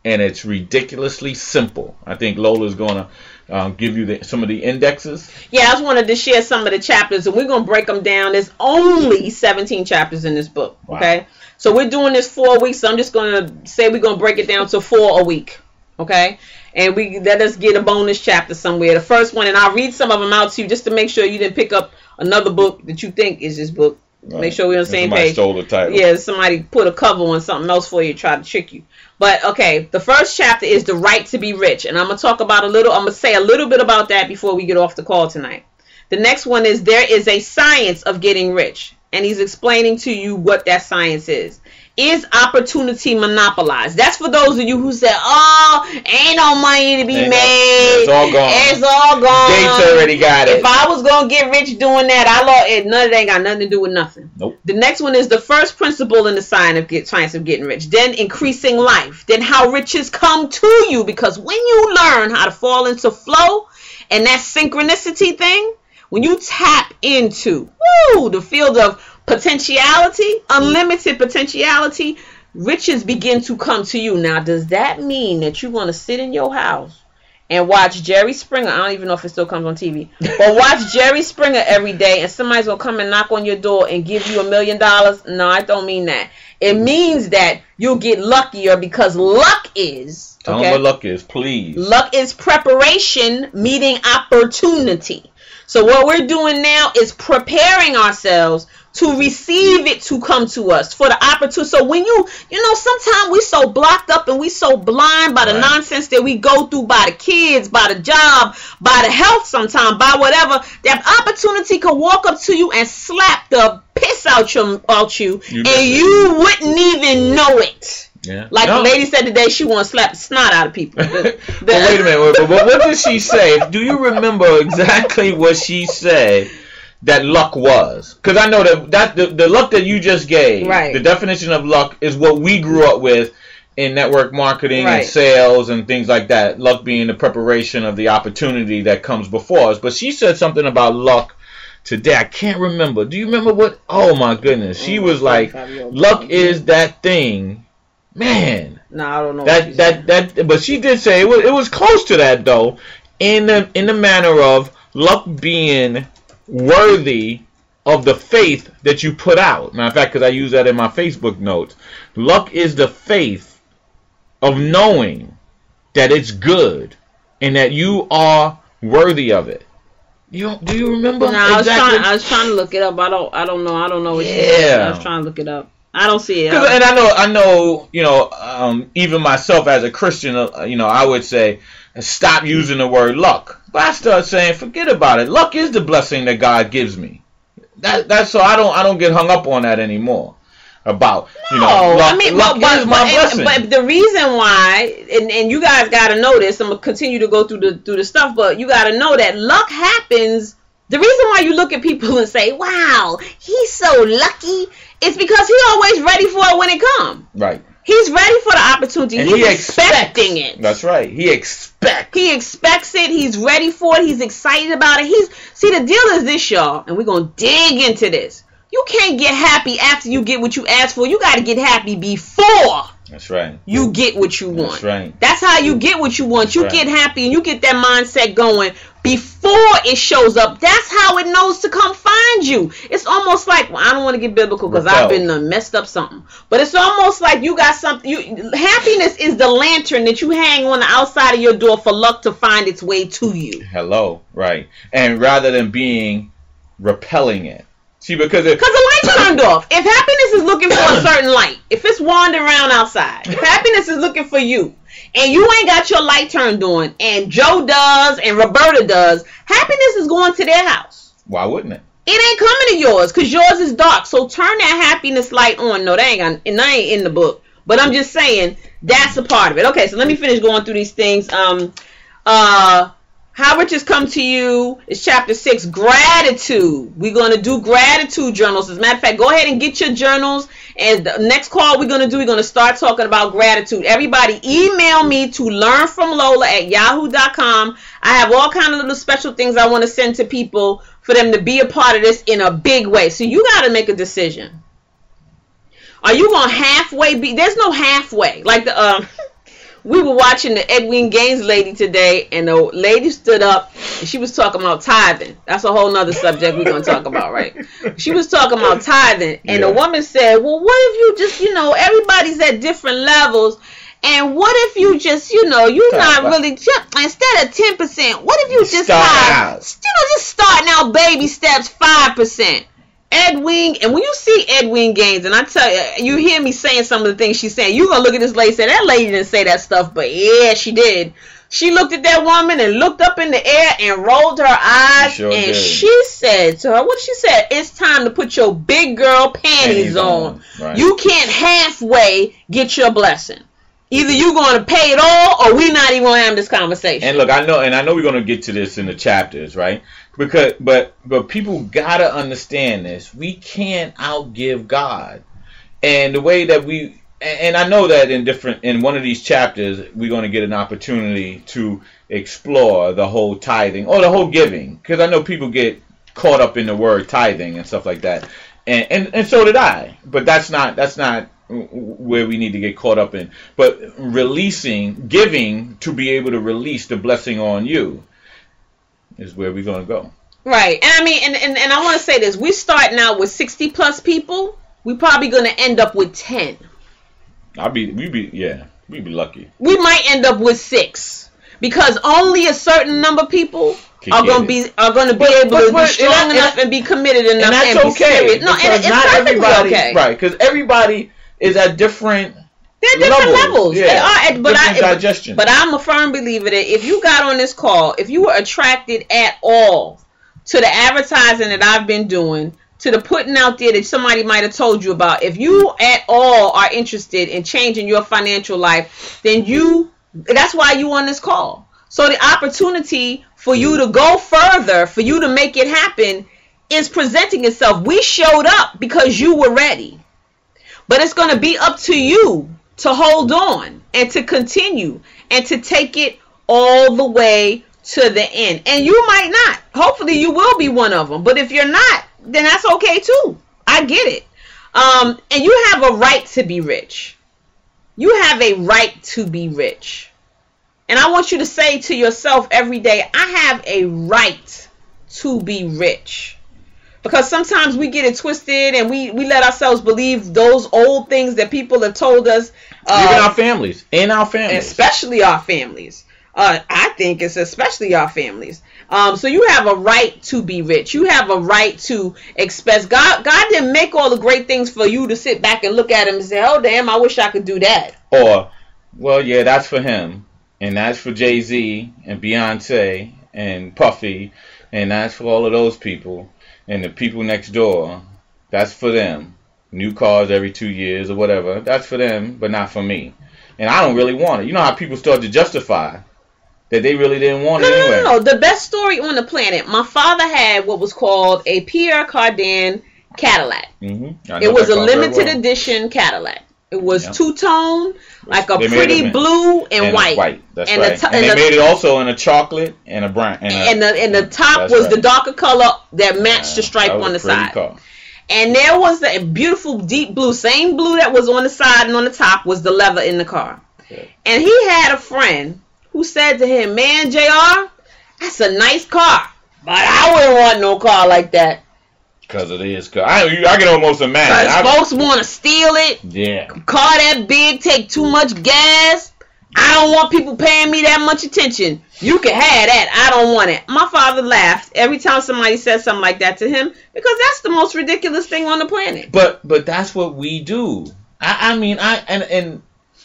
and it's ridiculously simple. I think Lola's going to give you some of the indexes. Yeah, I just wanted to share some of the chapters, and we're going to break them down. There's only 17 chapters in this book, okay? So we're doing this 4 weeks, so I'm just going to say we're going to break it down to 4 a week, okay? And let us get a bonus chapter somewhere. The first one, and I'll read some of them out to you just to make sure you didn't pick up another book that you think is this book. Right. Make sure we're on the same page. Stole the title. Yeah, somebody put a cover on something else for you, try to trick you. But okay, the first chapter is the right to be rich, and I'm gonna say a little bit about that before we get off the call tonight. The next one is there is a science of getting rich, and he's explaining to you what that science is. Is opportunity monopolized? That's for those of you who said, "Oh, ain't no money to be made. It's all gone. It's all gone. Gates already got it. If I was gonna get rich doing that, none of that ain't got nothing to do with nothing." Nope. The next one is the first principle in the science of getting rich. Then increasing life. Then how riches come to you, because when you learn how to fall into flow and that synchronicity thing, when you tap into the field of potentiality, unlimited potentiality, riches begin to come to you. Now, does that mean that you want to sit in your house and watch Jerry Springer? I don't even know if it still comes on TV. But watch Jerry Springer every day, and somebody's going to come and knock on your door and give you $1 million? No, I don't mean that. It means that you'll get luckier, because luck is... Tell them what luck is, please. Luck is preparation meeting opportunity. So what we're doing now is preparing ourselves to receive it to come to us, for the opportunity. So when sometimes we so blocked up and we so blind by the nonsense that we go through, by the kids, by the job, by the health, sometimes by whatever, that opportunity could walk up to you and slap the piss out you and you wouldn't even know it. Yeah. Like the lady said today, she wants to slap the snot out of people. Wait a minute. What did she say? Do you remember exactly what she said that luck was? Because I know that the luck that you just gave, the definition of luck is what we grew up with in network marketing and sales and things like that. Luck being the preparation of the opportunity that comes before us. But she said something about luck today. I can't remember. Do you remember what? Oh my goodness. She was like, luck is that thing. Man, no, I don't know. That, but she did say it was close to that though, in the manner of luck being worthy of the faith that you put out. Matter of fact, because I use that in my Facebook notes, luck is the faith of knowing that it's good and that you are worthy of it. Do you remember? No, I was trying to look it up. I don't know what you said. I was trying to look it up. I don't see it. And I know, even myself as a Christian, I would say, stop using the word luck. But I start saying, forget about it. Luck is the blessing that God gives me. That's so I don't get hung up on that anymore. Luck is my blessing. But the reason why, and you guys got to know this, I'm gonna continue to go through the stuff, but you got to know that luck happens. The reason why you look at people and say, "Wow, he's so lucky," it's because he's always ready for it when it comes. Right. He's ready for the opportunity. And he's expecting it. That's right. He expects it. He's ready for it. He's excited about it. See, the deal is this, y'all, and we're going to dig into this. You can't get happy after you get what you asked for. You got to get happy before. That's right. You get what you want. That's right. That's how you get what you want. You get happy and you get that mindset going before it shows up. That's how it knows to come find you. It's almost like, well, I don't want to get biblical because I've been messed up something. But it's almost like you got something. Happiness is the lantern that you hang on the outside of your door for luck to find its way to you. Hello. Right. And rather than repelling it. See, because the light turned off. If happiness is looking for a certain light, if it's wandering around outside, if happiness is looking for you, and you ain't got your light turned on, and Joe does, and Roberta does, happiness is going to their house. Why wouldn't it? It ain't coming to yours, because yours is dark. So turn that happiness light on. No, that ain't in the book. But I'm just saying, that's a part of it. Okay, so let me finish going through these things. How riches come to you is chapter 6, gratitude. We're going to do gratitude journals. As a matter of fact, go ahead and get your journals. And the next call we're going to start talking about gratitude. Everybody email me to learnfromlola@yahoo.com. I have all kinds of little special things I want to send to people for them to be a part of this in a big way. So you got to make a decision. Are you going to halfway be? There's no halfway. Like we were watching the Edwin Gaines lady today, and the lady stood up, and she was talking about tithing. That's a whole nother subject we're going to talk about, right? She was talking about tithing, and the woman said, well, what if you just, everybody's at different levels, and what if you just, you're not really, instead of 10%, what if you just just starting out baby steps, 5%? Edwin, and when you see Edwin Gaines, and I tell you, you hear me saying some of the things she's saying, you're going to look at this lady and say, that lady didn't say that stuff, but yeah, she did. She looked at that woman and looked up in the air and rolled her eyes, she said to her, what she said, it's time to put your big girl panties on. Right. You can't halfway get your blessing. Either you're going to pay it all, or we're not even going to have this conversation. And look, I know we're going to get to this in the chapters, right? Because, but people gotta understand this. We can't outgive God, and the way that and I know that in one of these chapters we're going to get an opportunity to explore the whole tithing or the whole giving, because I know people get caught up in the word tithing and stuff like that, and so did I. But that's not where we need to get caught up in. But giving to be able to release the blessing on you is where we're going to go. Right. And I mean, and I want to say this. We're starting out with 60 plus people. We're probably going to end up with 10. We'd be lucky. We might end up with 6, because only a certain number of people are going to be able to be strong enough and be committed enough. And that's okay. No, and it's not everybody, okay. Right, because everybody is at different They're different levels. Yeah. They are, digestion. But I'm a firm believer that if you got on this call, if you were attracted at all to the advertising that I've been doing, to the putting out there that somebody might have told you about, if you at all are interested in changing your financial life, then that's why you on this call. So the opportunity for you to go further, for you to make it happen, is presenting itself. We showed up because you were ready. But it's going to be up to you to hold on and to continue and to take it all the way to the end. And you might not. Hopefully you will be one of them. But if you're not, then that's okay too. I get it. And you have a right to be rich. You have a right to be rich. And I want you to say to yourself every day, I have a right to be rich. Because sometimes we get it twisted and we let ourselves believe those old things that people have told us. Even our families. In our families. Especially our families. I think it's especially our families. So you have a right to be rich. You have a right to express. God didn't make all the great things for you to sit back and look at him and say, oh, damn, I wish I could do that. Or, well, yeah, that's for him. And that's for Jay-Z and Beyonce and Puffy. And that's for all of those people. And the people next door, that's for them. New cars every 2 years or whatever. That's for them, but not for me. And I don't really want it. You know how people start to justify that they really didn't want it anyway. No. The best story on the planet. My father had what was called a Pierre Cardin Cadillac. Mm-hmm. It was a limited edition Cadillac. It was two-tone, like a pretty blue and white. That's right. And they made it also in a chocolate and a brown. And the top was the darker color that matched the stripe on the side. Car. And there was a beautiful deep blue, same blue that was on the side and on the top was the leather in the car. Okay. And he had a friend who said to him, man, JR, that's a nice car, but I wouldn't want no car like that. Because it is car. I get almost a man. Because folks want to steal it. Yeah. Car that big, take too much gas. I don't want people paying me that much attention. You can have that. I don't want it. My father laughed every time somebody said something like that to him because that's the most ridiculous thing on the planet. But that's what we do. I mean,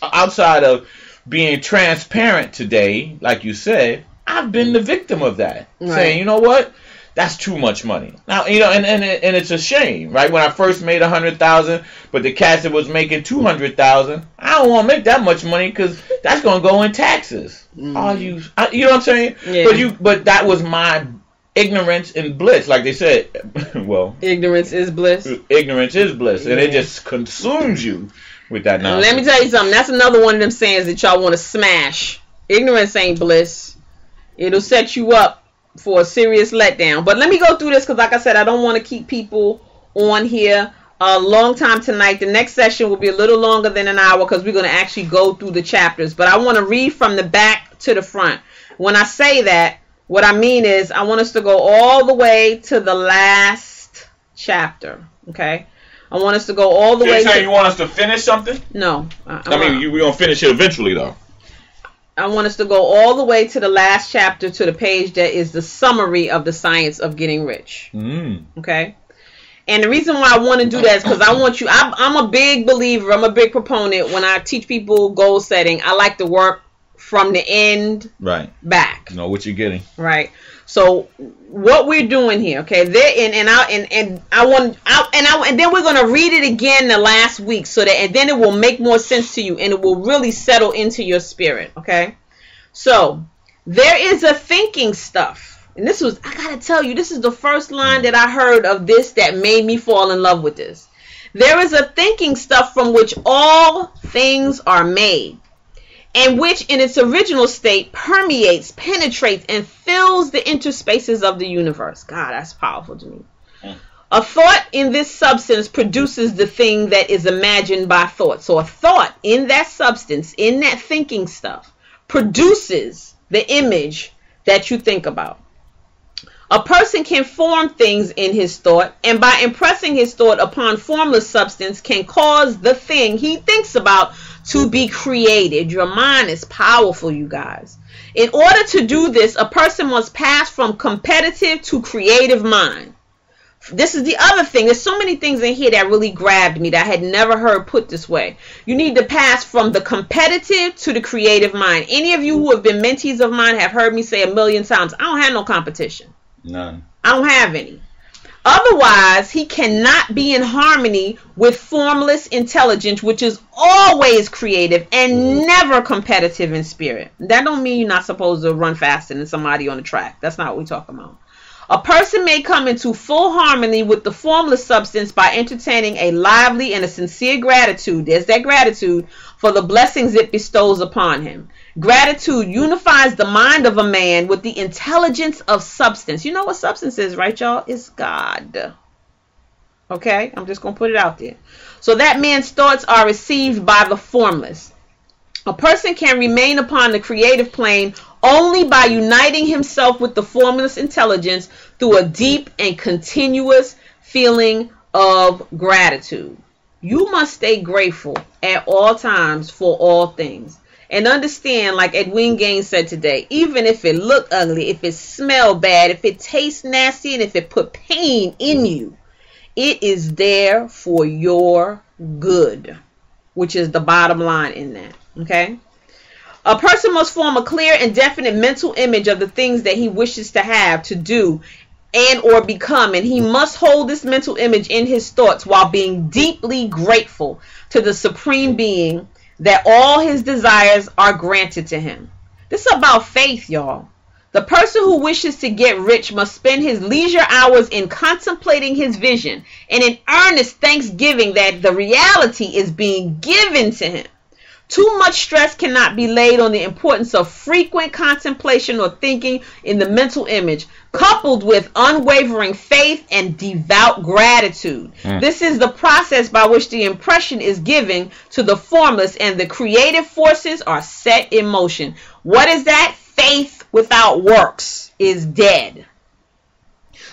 outside of being transparent today, like you said, I've been the victim of that. Right. Saying, you know what? That's too much money. Now, you know, and it's a shame, right? When I first made $100,000, but the cats that was making $200,000, I don't want to make that much money because that's going to go in taxes. You know what I'm saying? Yeah. But that was my ignorance and bliss, like they said. Well, ignorance is bliss. Ignorance is bliss, and it just consumes you with that nonsense. Let me tell you something. That's another one of them sayings that y'all want to smash. Ignorance ain't bliss. It'll set you up for a serious letdown. But let me go through this because, like I said, I don't want to keep people on here a long time tonight. The next session will be a little longer than an hour because we're going to actually go through the chapters. But I want to read from the back to the front. When I say that, what I mean is I want us to go all the way to the last chapter. Okay? I want us to go all the way. You're saying you want us to finish something? No. I mean, we're going to finish it eventually, though. I want us to go all the way to the last chapter, to the page that is the summary of the science of getting rich. Okay? And the reason why I want to do that is because I want you, I'm a big believer, I'm a big proponent. When I teach people goal setting, I like to work from the end back. You know what you're getting. Right. So what we're doing here, okay? And then we're gonna read it again the last week, so that, and then it will make more sense to you, and it will really settle into your spirit, okay? So there is a thinking stuff, and this was, I gotta tell you, this is the first line that I heard of this that made me fall in love with this. There is a thinking stuff from which all things are made, and which in its original state permeates, penetrates, and fills the interspaces of the universe. God, that's powerful to me. A thought in this substance produces the thing that is imagined by thought. So a thought in that substance, in that thinking stuff, produces the image that you think about. A person can form things in his thought, and by impressing his thought upon formless substance can cause the thing he thinks about to be created. Your mind is powerful, you guys. In order to do this, a person must pass from competitive to creative mind. This is the other thing. There's so many things in here that really grabbed me that I had never heard put this way. You need to pass from the competitive to the creative mind. Any of you who have been mentees of mine have heard me say a million times, I don't have no competition. None. I don't have any. Otherwise, he cannot be in harmony with formless intelligence, which is always creative and never competitive in spirit. That don't mean you're not supposed to run faster than somebody on the track. That's not what we're talking about. A person may come into full harmony with the formless substance by entertaining a lively and a sincere gratitude. There's that gratitude for the blessings it bestows upon him. Gratitude unifies the mind of a man with the intelligence of substance. You know what substance is, right, y'all? It's God. Okay? I'm just going to put it out there. So that man's thoughts are received by the formless. A person can remain upon the creative plane only by uniting himself with the formless intelligence through a deep and continuous feeling of gratitude. You must stay grateful at all times for all things. And understand, like Edwin Gaines said today, even if it look ugly, if it smell bad, if it tastes nasty, and if it put pain in you, it is there for your good, which is the bottom line in that. Okay? A person must form a clear and definite mental image of the things that he wishes to have, to do, and or become, and he must hold this mental image in his thoughts while being deeply grateful to the Supreme Being that all his desires are granted to him. This is about faith, y'all. The person who wishes to get rich must spend his leisure hours in contemplating his vision and in earnest thanksgiving that the reality is being given to him. Too much stress cannot be laid on the importance of frequent contemplation or thinking in the mental image, coupled with unwavering faith and devout gratitude. This is the process by which the impression is given to the formless and the creative forces are set in motion. What is that? Faith without works is dead.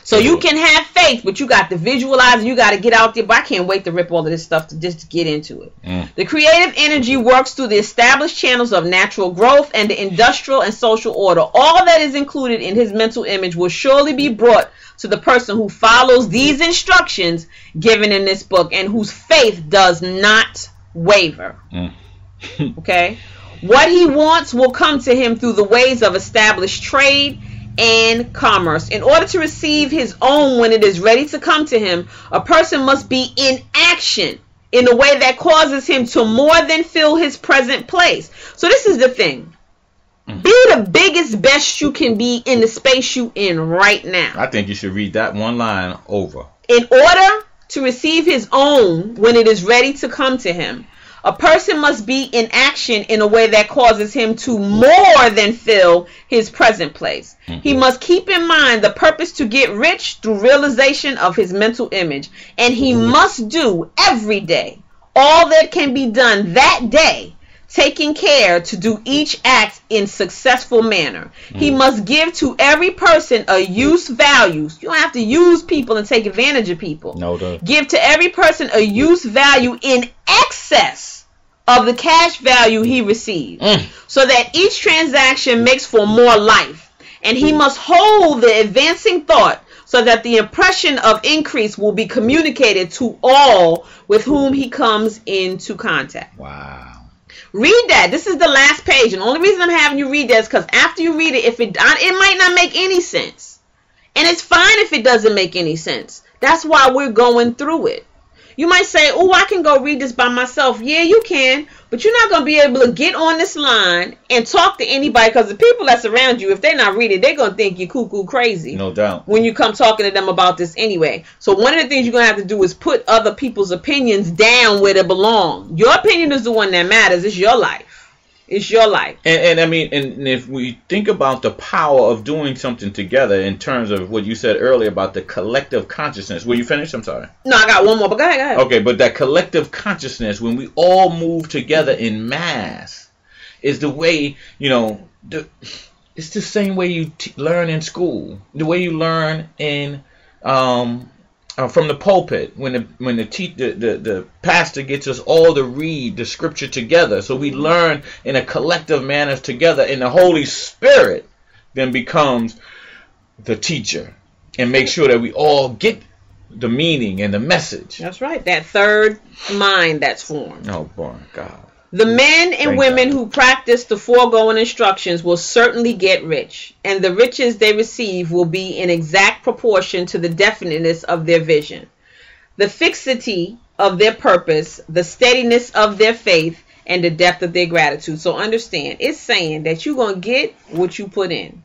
So you can have faith, but you got to visualize, you got to get out there. But I can't wait to rip all of this stuff to just get into it. The creative energy works through the established channels of natural growth and the industrial and social order. All that is included in his mental image will surely be brought to the person who follows these instructions given in this book and whose faith does not waver. Okay? What he wants will come to him through the ways of established trade and commerce. In order to receive his own when it is ready to come to him, a person must be in action in a way that causes him to more than fill his present place. So this is the thing. Be the biggest, best you can be in the space you in right now. I think you should read that one line over. In order to receive his own when it is ready to come to him, a person must be in action in a way that causes him to more than fill his present place. He must keep in mind the purpose to get rich through realization of his mental image. And he must do every day all that can be done that day, taking care to do each act in successful manner. He must give to every person a use value. You don't have to use people and take advantage of people. No, give to every person a use value in excess of the cash value he receives, so that each transaction makes for more life. And he must hold the advancing thought so that the impression of increase will be communicated to all with whom he comes into contact. Wow. Read that. This is the last page. And the only reason I'm having you read that is because after you read it, it might not make any sense. And it's fine if it doesn't make any sense. That's why we're going through it. You might say, oh, I can go read this by myself. Yeah, you can. But you're not going to be able to get on this line and talk to anybody, because the people that's around you, if they're not reading, they're going to think you're cuckoo crazy. No doubt. When you come talking to them about this anyway. So one of the things you're going to have to do is put other people's opinions down where they belong. Your opinion is the one that matters. It's your life. It's your life. And I mean, and if we think about the power of doing something together in terms of what you said earlier about the collective consciousness. Were you finished? I'm sorry. No, I got one more, but go ahead. Okay, but that collective consciousness, when we all move together in mass, is the way, it's the same way you learn in school. The way you learn in from the pulpit, when the pastor gets us all to read the scripture together, so we learn in a collective manner together, and the Holy Spirit then becomes the teacher and make sure that we all get the meaning and the message. That's right. That third mind that's formed. Oh boy, God. The men and women who practice the foregoing instructions will certainly get rich, and the riches they receive will be in exact proportion to the definiteness of their vision, the fixity of their purpose, the steadiness of their faith, and the depth of their gratitude. So understand, it's saying that you're going to get what you put in.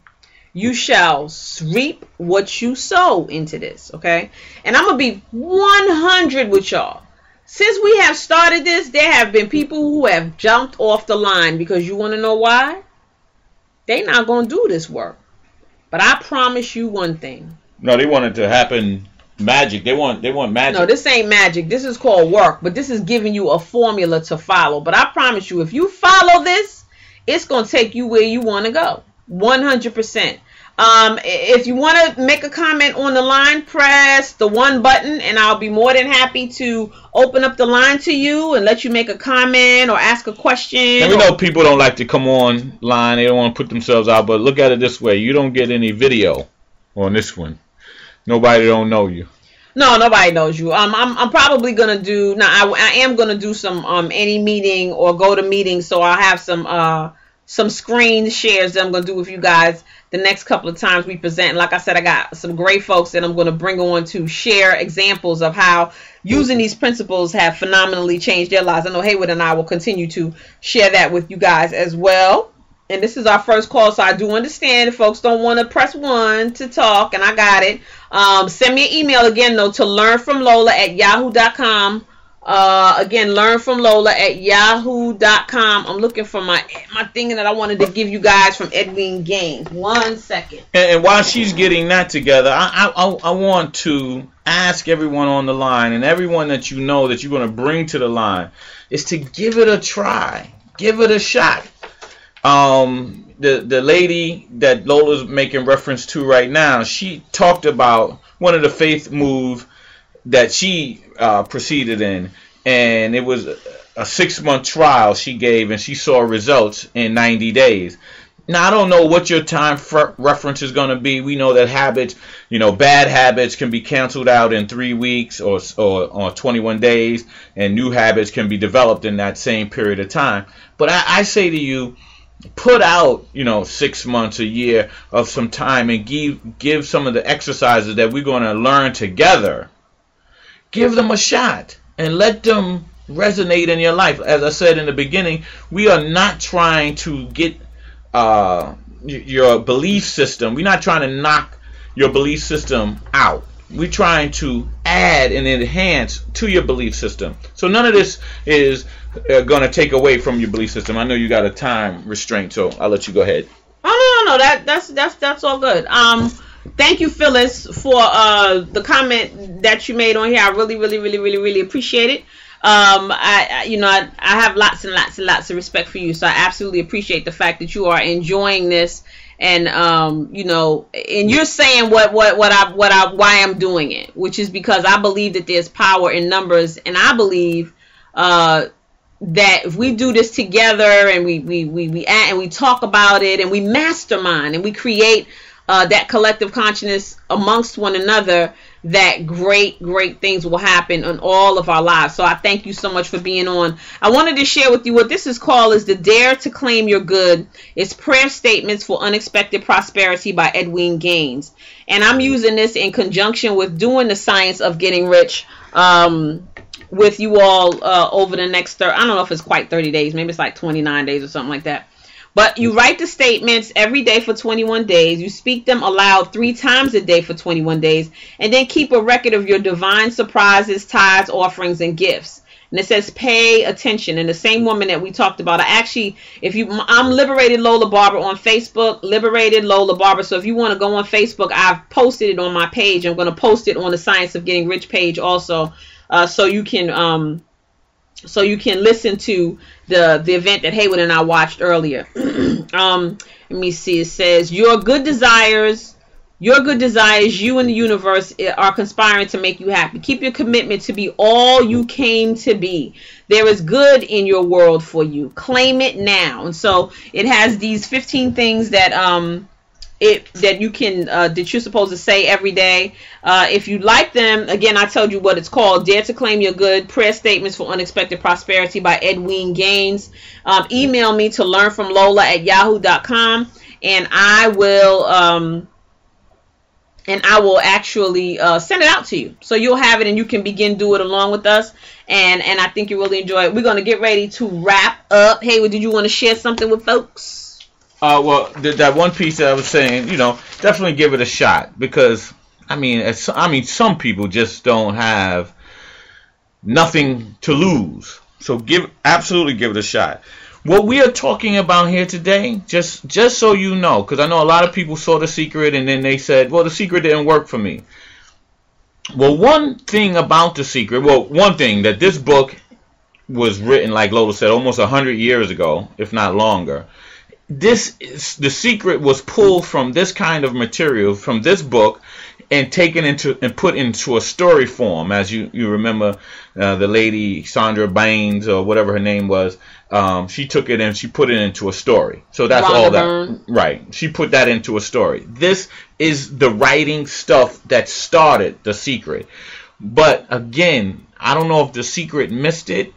You shall reap what you sow into this, okay? And I'm going to be 100 with y'all. Since we have started this, there have been people who have jumped off the line, because you want to know why? They're not going to do this work. But I promise you one thing. No, they want it to happen magic. They want magic. No, this ain't magic. This is called work. But this is giving you a formula to follow. But I promise you, if you follow this, it's going to take you where you want to go. 100%. If you want to make a comment on the line, press the 1 button, and I'll be more than happy to open up the line to you and let you make a comment or ask a question. And we know people don't like to come online. They don't want to put themselves out. But look at it this way. You don't get any video on this one. Nobody don't know you. No, nobody knows you. I'm probably gonna do now. I am gonna do some any meeting or go to meetings. So I'll have some screen shares that I'm gonna do with you guys the next couple of times we present. Like I said, I got some great folks that I'm gonna bring on to share examples of how using these principles have phenomenally changed their lives. I know Haywood and I will continue to share that with you guys as well. And this is our first call, so I do understand if folks don't want to press 1 to talk, and I got it. Send me an email again, though, to learnfromlola@yahoo.com. Again, learnfromlola@yahoo.com. I'm looking for my thing that I wanted to give you guys from Edwin Gaines. 1 second. And while she's getting that together, I want to ask everyone on the line and everyone that you know that you're going to bring to the line is to give it a try. Give it a shot. The lady that Lola's making reference to right now, she talked about one of the faith moves that she proceeded in, and it was a 6-month trial she gave, and she saw results in 90 days. Now, I don't know what your time reference is going to be. We know that habits, bad habits can be canceled out in 3 weeks or 21 days, and new habits can be developed in that same period of time. But I say to you, put out 6 months, a year of some time, and give some of the exercises that we're going to learn together. Give them a shot and let them resonate in your life. As I said in the beginning, we are not trying to get your belief system. We're not trying to knock your belief system out. We're trying to add and enhance to your belief system. So none of this is going to take away from your belief system. I know you got a time restraint, so I'll let you go ahead. Oh no, that's all good. Thank you, Phyllis, for the comment that you made on here. I really appreciate it. I have lots and lots of respect for you, so I absolutely appreciate the fact that you are enjoying this, and and you're saying why I'm doing it, which is because I believe that there's power in numbers, and I believe that if we do this together and we add and we talk about it and we mastermind and we create that collective consciousness amongst one another, that great things will happen in all of our lives. So I thank you so much for being on. I wanted to share with you what this is called is the Dare to Claim Your Good. It's Prayer Statements for Unexpected Prosperity by Edwin Gaines. And I'm using this in conjunction with doing the Science of Getting Rich with you all over the next, I don't know if it's quite 30 days. Maybe it's like 29 days or something like that. But you write the statements every day for 21 days. You speak them aloud 3 times a day for 21 days. And then keep a record of your divine surprises, tithes, offerings, and gifts. And it says pay attention. And the same woman that we talked about, I'm Liberated Lola Barber on Facebook, Liberated Lola Barber. So if you want to go on Facebook, I've posted it on my page. I'm going to post it on the Science of Getting Rich page also. So you can listen to the event that Haywood and I watched earlier. Let me see. It says your good desires, you and the universe are conspiring to make you happy. Keep your commitment to be all you came to be. There is good in your world for you. Claim it now. And so it has these 15 things that that you're supposed to say every day. If you like them, again, I told you what it's called. Dare to Claim Your Good, Prayer Statements for Unexpected Prosperity by Edwin Gaines. Email me to learnfromlola@yahoo.com, and I will actually send it out to you. So you'll have it and you can begin do it along with us. And I think you really enjoy it. We're going to get ready to wrap up. Haywood, did you want to share something with folks? Well, that one piece that I was saying, definitely give it a shot, because some people just don't have nothing to lose. So absolutely give it a shot. What we are talking about here today, just so you know, because I know a lot of people saw The Secret and then they said, well, The Secret didn't work for me. Well, one thing about The Secret, one thing that this book was written, like Lola said, almost 100 years ago, if not longer. The secret was pulled from this kind of material, from this book, and taken into and put into a story form. As you remember, the lady Sandra Baines, or whatever her name was, she took it and she put it into a story. So that's Rhonda all that. Byrne. Right. She put that into a story. This is the writing stuff that started The Secret. But again, I don't know if The Secret missed it.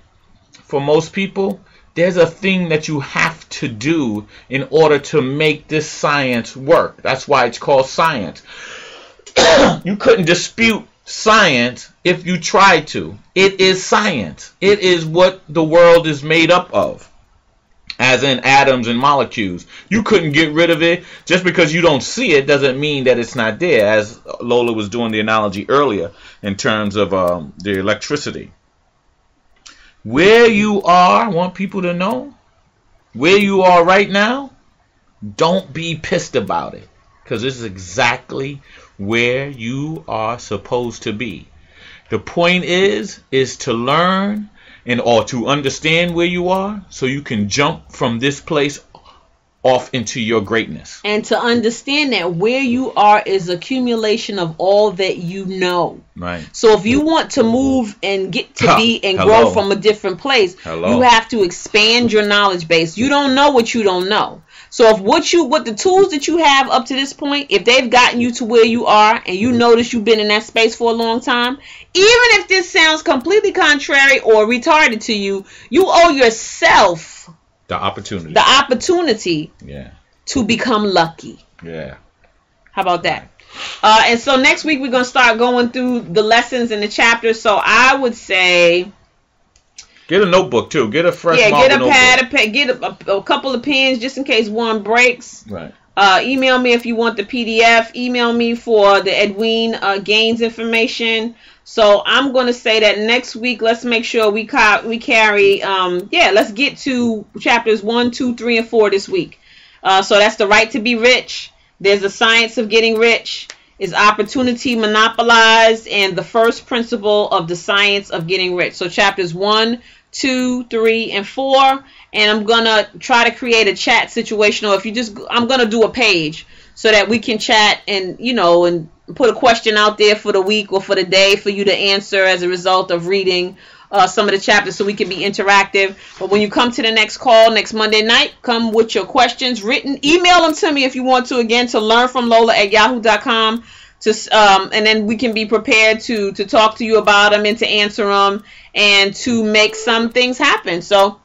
For most people, there's a thing that you have to do in order to make this science work. That's why it's called science. You couldn't dispute science if you tried to. It is science. It is what the world is made up of, as in atoms and molecules. You couldn't get rid of it. Just because you don't see it doesn't mean that it's not there, as Lola was doing the analogy earlier in terms of the electricity. Where you are, I want people to know, where you are right now, don't be pissed about it, because this is exactly where you are supposed to be. The point is to learn or to understand where you are, so you can jump from this place off into your greatness. And to understand that where you are is accumulation of all that you know. Right. So if you want to move and get to be and Hello. grow from a different place, Hello. you have to expand your knowledge base. You don't know what you don't know. So if what the tools that you have up to this point, if they've gotten you to where you are and you notice you've been in that space for a long time, even if this sounds completely contrary or retarded to you, you owe yourself The opportunity. Yeah. To become lucky. Yeah. How about that? And so next week we're going to start going through the lessons and the chapters. So I would say, Get a notebook too. Get a fresh get marker a notebook. pad, get a couple of pens just in case one breaks. Right. Email me if you want the PDF. Email me for the Edwin Gaines information. So I'm going to say that next week, let's make sure we carry, let's get to chapters 1, 2, 3, and 4 this week. So that's the right to be rich. There's the science of getting rich. Is opportunity monopolized, and the first principle of the science of getting rich. So chapters 1, 2, 3, and 4. And I'm going to try to create a chat situation, or I'm going to do a page so that we can chat and put a question out there for the week or for the day for you to answer as a result of reading some of the chapters, so we can be interactive. But when you come to the next call next Monday night, come with your questions written. Email them to me if you want to, again, to learnfromlola@yahoo.com. And then we can be prepared to talk to you about them and to answer them and to make some things happen. So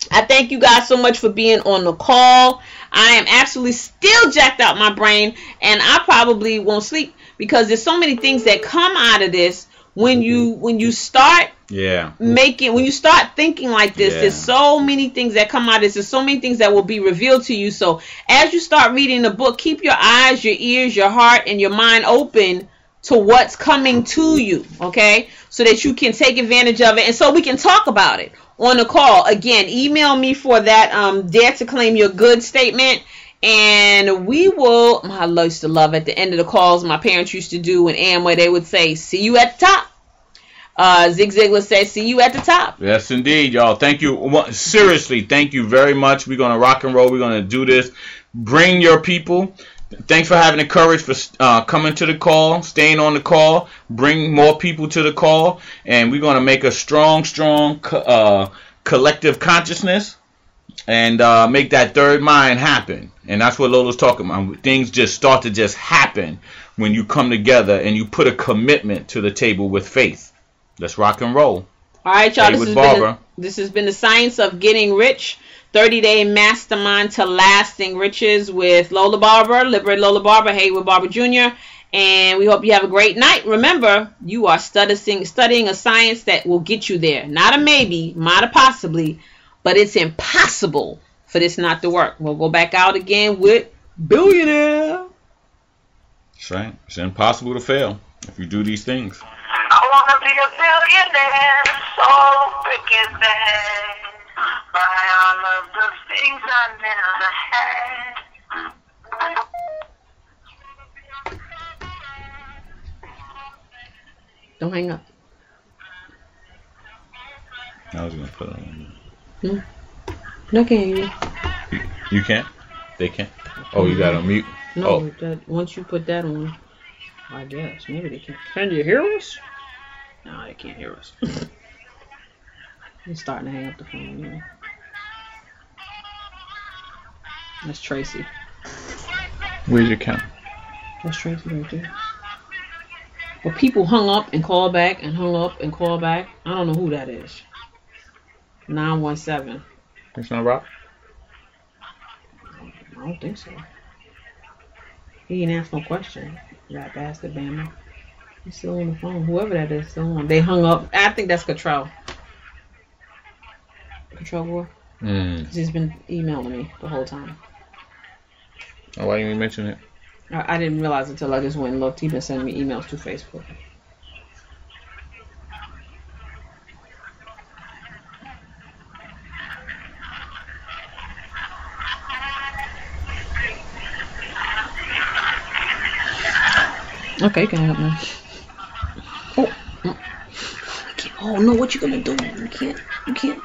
I thank you guys so much for being on the call. I am absolutely still jacked out my brain, and I probably won't sleep because there's so many things that come out of this when you start when you start thinking like this. There's so many things that come out of this. There's so many things that will be revealed to you. So as you start reading the book, keep your eyes, your ears, your heart, and your mind open to what's coming to you, okay? So that you can take advantage of it, and so we can talk about it on the call. Again, email me for that dare to claim your good statement, and we will. I used to love at the end of the calls my parents used to do in Amway. They would say, "See you at the top." Zig Ziglar said, "See you at the top." Yes, indeed, y'all. Thank you. Seriously, thank you very much. We're gonna rock and roll. We're gonna do this. Bring your people. Thanks for having the courage for coming to the call, staying on the call. Bring more people to the call, and we're going to make a strong collective consciousness and make that third mind happen. And that's what Lola's talking about. Things just start to just happen when you come together and you put a commitment to the table with faith. Let's rock and roll. All right, y'all. Hey, this has been the Science of Getting Rich. 30-day mastermind to lasting riches with Lola Barber, Liberate Lola Barber, Haywood Barber Jr. And we hope you have a great night. Remember, you are studying a science that will get you there. Not a maybe, not a possibly, but it's impossible for this not to work. We'll go back out again with Billionaire. That's right. It's impossible to fail if you do these things. I want to be a billionaire, so freaking bad. Buy all of the things I never had. Don't hang up. I was going to put it on. No, I can't hear you. You can't? They can't? Oh, you got to mute? No, that, once you put that on, I guess. Maybe they can't. Can you hear us? No, they can't hear us. He's starting to hang up the phone. Yeah. That's Tracy. Where's your count? That's Tracy right there. But people hung up and called back and hung up and called back. I don't know who that is. 917. It's not Rob? I don't think so. He didn't ask no question. That bastard Bama. He's still on the phone. Whoever that is, still on. They hung up. I think that's Cottrell. Cottrell boy? Because he's been emailing me the whole time. Oh, why didn't you mention it? I didn't realize until I just went and looked. He's been sending me emails through Facebook. Okay, you can hang up now. Oh no, what you gonna do? You can't.